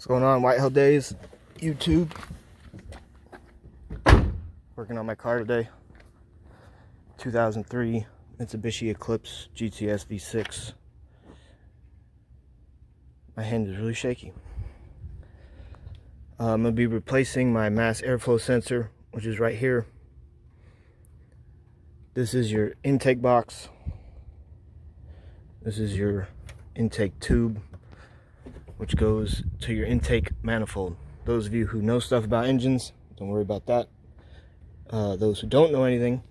What's going on, Whitehill Days, YouTube? Working on my car today. 2003 Mitsubishi Eclipse GTS V6. My hand is really shaky. I'm going to be replacing my mass airflow sensor, which is right here. This is your intake box. This is your intake tube, which goes to your intake manifold. Those of you who know stuff about engines, don't worry about that. Those who don't know anything,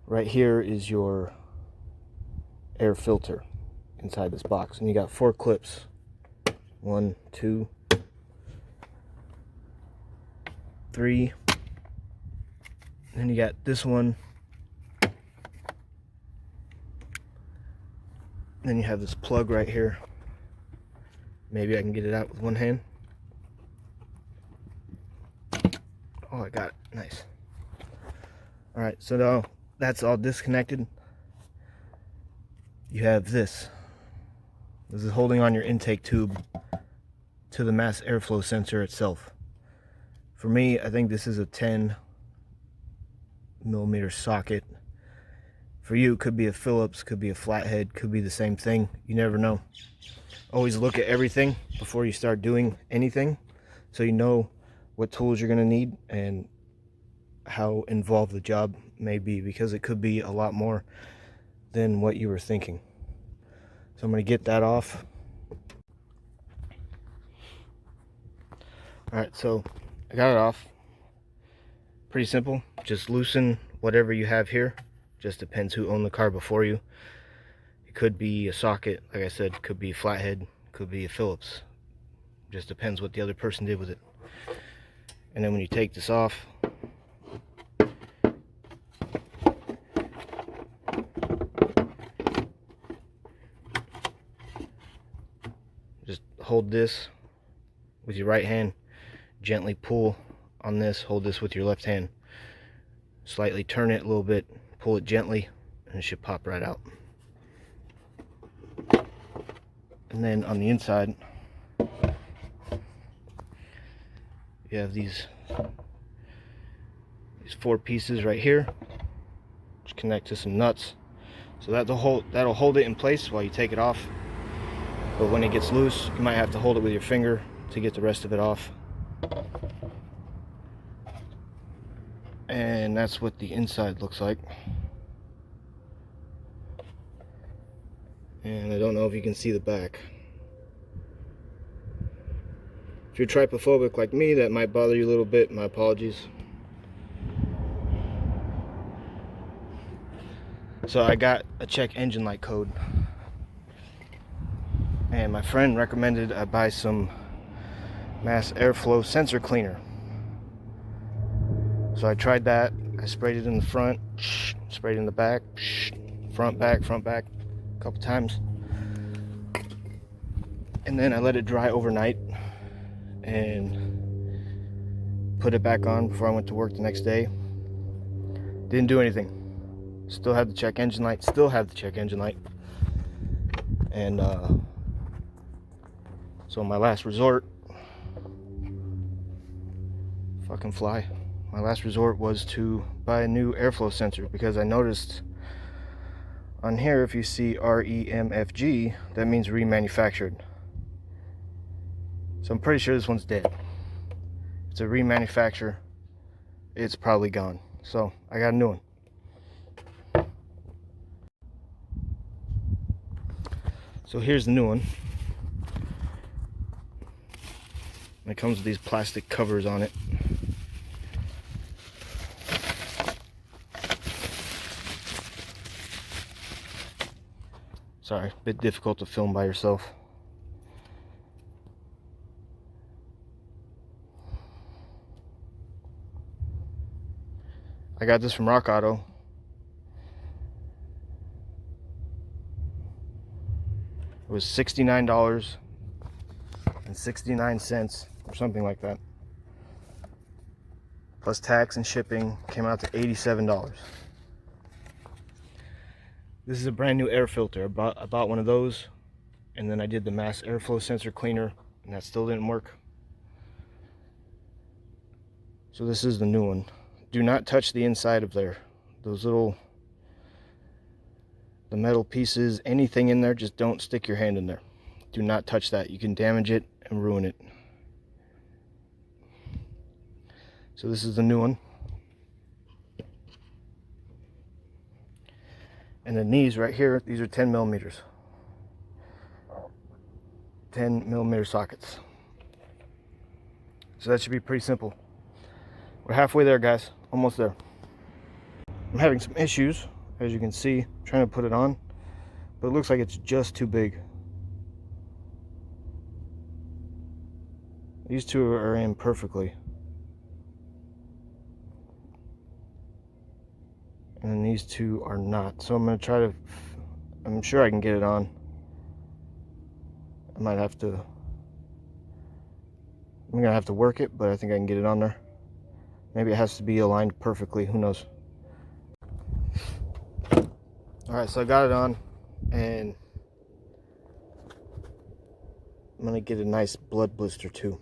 right here is your air filter inside this box. And you got 4 clips. 1, 2, 3. And then you got this one. Then you have this plug right here. Maybe I can get it out with one hand. Oh, I got it. Nice. Alright, so now that's all disconnected. You have this. This is holding on your intake tube to the mass airflow sensor itself. For me, I think this is a 10 millimeter socket. For you, it could be a Phillips, could be a flathead, could be the same thing. You never know. Always look at everything before you start doing anything, so you know what tools you're going to need and how involved the job may be, because it could be a lot more than what you were thinking. So I'm going to get that off. Alright, so I got it off. Pretty simple. Just loosen whatever you have here. Just depends who owned the car before you. It could be a socket, like I said, could be a flathead, could be a Phillips. Just depends what the other person did with it. And then when you take this off, just hold this with your right hand, gently pull on this, hold this with your left hand, slightly turn it a little bit, pull it gently, and it should pop right out. And then on the inside, you have these 4 pieces right here, which connect to some nuts. So that'll hold it in place while you take it off. But when it gets loose, you might have to hold it with your finger to get the rest of it off. And that's what the inside looks like. And I don't know if you can see the back. If you're trypophobic like me, that might bother you a little bit. My apologies. So I got a check engine light code, and my friend recommended I buy some mass airflow sensor cleaner. So I tried that. I sprayed it in the front, sprayed it in the back, front, back, a couple times. And then I let it dry overnight and put it back on before I went to work the next day. Didn't do anything. Still had the check engine light, and so my last resort, my last resort was to buy a new airflow sensor, because I noticed on here, if you see REMFG, that means remanufactured. So I'm pretty sure this one's dead. It's a remanufacture. It's probably gone. So I got a new one. So here's the new one. It comes with these plastic covers on it. Sorry, a bit difficult to film by yourself. I got this from Rock Auto. It was $69.69 or something like that. Plus tax and shipping, came out to $87. This is a brand new air filter. I bought one of those, and then I did the mass airflow sensor cleaner, and that still didn't work. So this is the new one. Do not touch the inside of there. Those little, the metal pieces, anything in there, just don't stick your hand in there. Do not touch that. You can damage it and ruin it. So this is the new one. And the knees right here, these are 10 millimeters. 10 millimeter sockets. So that should be pretty simple. We're halfway there, guys. Almost there. I'm having some issues, as you can see, trying to put it on, but it looks like it's just too big. These two are in perfectly. And then these two are not. So I'm going to try to, I'm sure I can get it on. I might have to, I'm going to have to work it, but I think I can get it on there. Maybe it has to be aligned perfectly, who knows. Alright, so I got it on, and I'm going to get a nice blood blister too.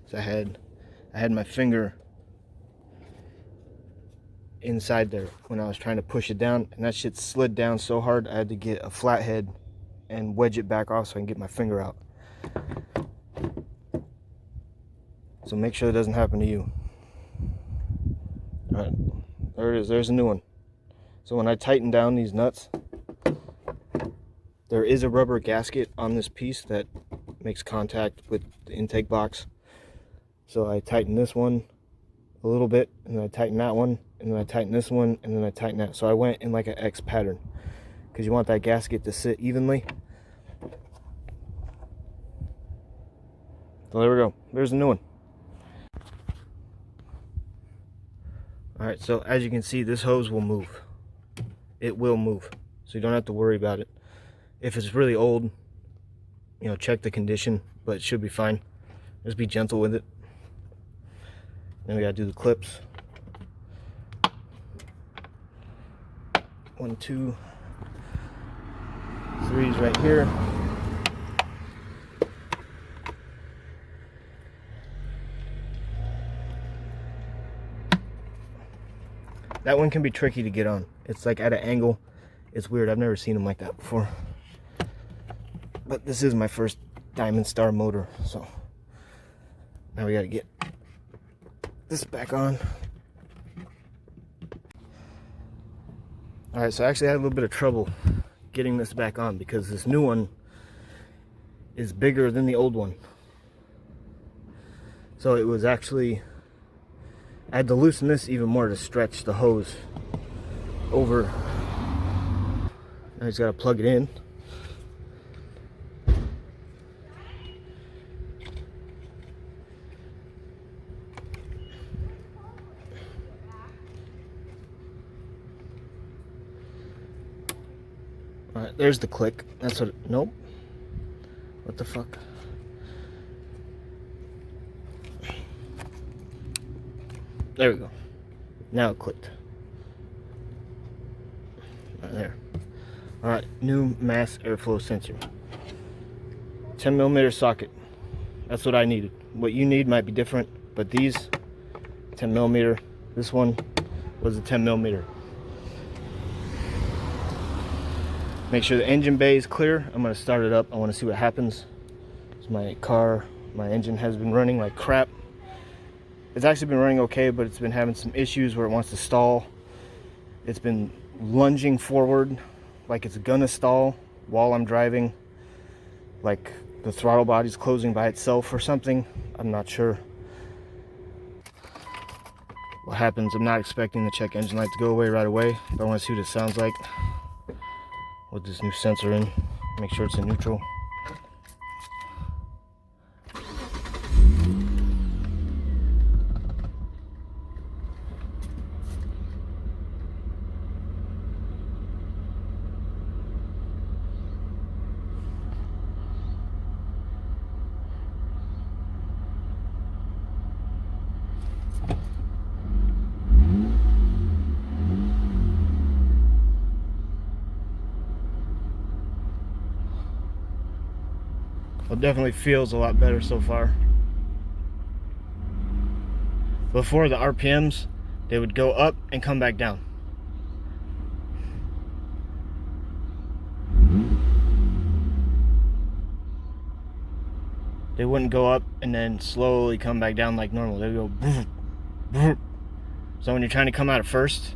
So I had my finger inside there when I was trying to push it down, and that shit slid down so hard I had to get a flathead and wedge it back off so I can get my finger out. So make sure it doesn't happen to you. Alright, there it is. There's a new one. So when I tighten down these nuts, there is a rubber gasket on this piece that makes contact with the intake box. So I tighten this one a little bit, and then I tighten that one, and then I tighten this one, and then I tighten that. So I went in like an X pattern, because you want that gasket to sit evenly. So there we go. There's a new one. Alright, so as you can see, this hose will move. It will move. So you don't have to worry about it. If it's really old, you know, check the condition, but it should be fine. Just be gentle with it. Then we gotta do the clips. 1, 2, 3's right here. That one can be tricky to get on. It's like at an angle. It's weird. I've never seen them like that before. But this is my first Diamond Star motor, so now we gotta get this back on. Alright, so I actually had a little bit of trouble getting this back on because this new one is bigger than the old one. So it was actually, I had to loosen this even more to stretch the hose over. Now I just gotta plug it in. Alright, there's the click. That's what, nope. What the fuck? There we go. Now it clicked. Right there. Alright, new mass airflow sensor. 10 millimeter socket. That's what I needed. What you need might be different, but these 10 millimeter, this one was a 10 millimeter. Make sure the engine bay is clear. I'm going to start it up. I want to see what happens. So my engine has been running like crap. It's actually been running okay, but it's been having some issues where it wants to stall. It's been lunging forward like it's gonna stall while I'm driving, like the throttle body's closing by itself or something. I'm not sure what happens. I'm not expecting the check engine light to go away right away, but I want to see what it sounds like with this new sensor in. Make sure it's in neutral. it definitely feels a lot better so far. Before, the RPMs, they would go up and come back down. They wouldn't go up and then slowly come back down like normal. They would go. So when you're trying to come out at first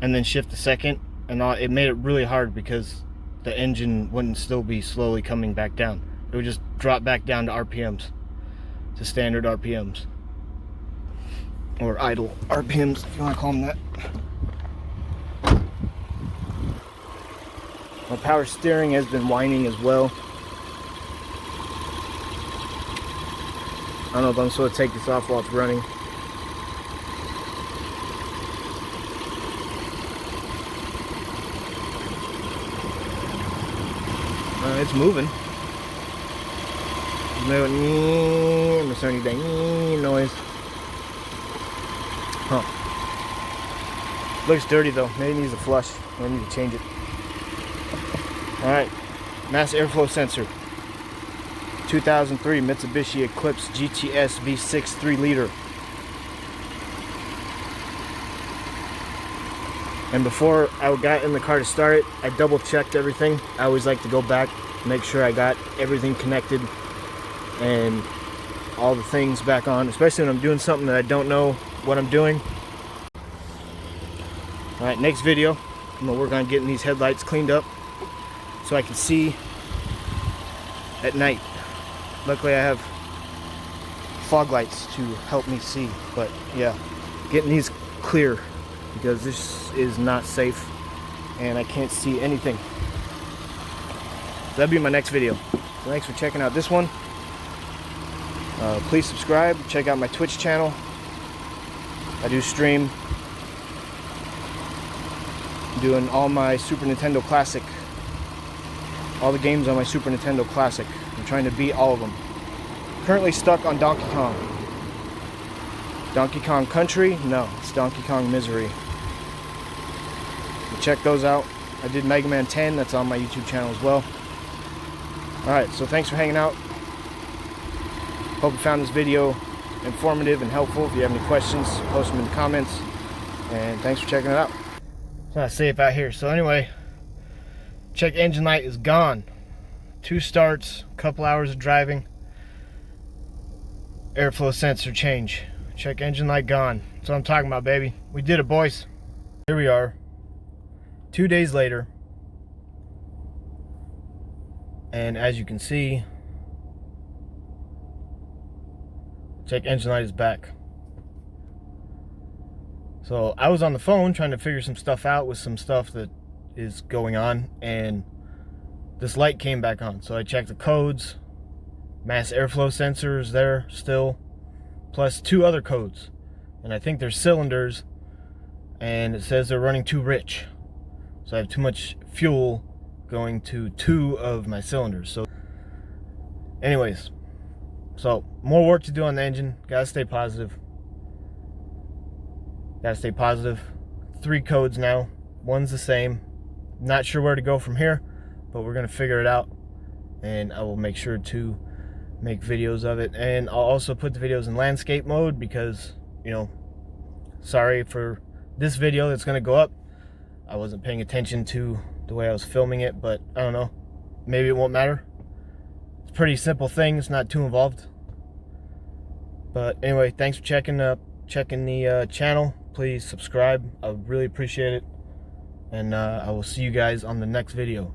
and then shift the second and all, it made it really hard because the engine wouldn't still be slowly coming back down. It would just drop back down to RPMs, to standard RPMs, or idle RPMs if you want to call them that. My power steering has been whining as well. I don't know if I'm supposed to take this off while it's running. It's moving. No noise. Huh. Looks dirty though. Maybe it needs a flush. I need to change it. Alright. Mass airflow sensor. 2003 Mitsubishi Eclipse GTS V6 3 liter. And before I got in the car to start it, I double checked everything. I always like to go back, make sure I got everything connected and all the things back on, especially when I'm doing something that I don't know what I'm doing. Alright, next video, I'm gonna work on getting these headlights cleaned up so I can see at night. Luckily I have fog lights to help me see, but yeah, getting these clear because this is not safe and I can't see anything. So that'll be my next video. So thanks for checking out this one. Please subscribe, check out my Twitch channel. I do stream. I'm doing all my Super Nintendo Classic, all the games on my Super Nintendo Classic. I'm trying to beat all of them. Currently stuck on Donkey Kong. Donkey Kong Country? No, it's Donkey Kong Misery. Check those out. I did Mega Man 10, that's on my YouTube channel as well. Alright, so thanks for hanging out. Hope you found this video informative and helpful. If you have any questions, post them in the comments. And thanks for checking it out. It's not safe out here. So anyway, check engine light is gone. 2 starts, a couple hours of driving. Airflow sensor change. Check engine light gone. That's what I'm talking about, baby. We did it, boys. Here we are. 2 days later, and as you can see, check engine light is back. So I was on the phone trying to figure some stuff out with some stuff that is going on, and this light came back on. So I checked the codes. Mass airflow sensor is there still, plus 2 other codes, and I think they're cylinders, and it says they're running too rich. So I have too much fuel going to 2 of my cylinders. So anyways, so more work to do on the engine. Gotta stay positive. Gotta stay positive. 3 codes now. 1's the same. Not sure where to go from here, but we're gonna figure it out. And I will make sure to make videos of it. And I'll also put the videos in landscape mode because, you know, sorry for this video that's gonna go up. I wasn't paying attention to the way I was filming it, but I don't know. Maybe it won't matter. It's a pretty simple thing. It's not too involved. But anyway, thanks for checking the channel. Please subscribe. I would really appreciate it. And I will see you guys on the next video.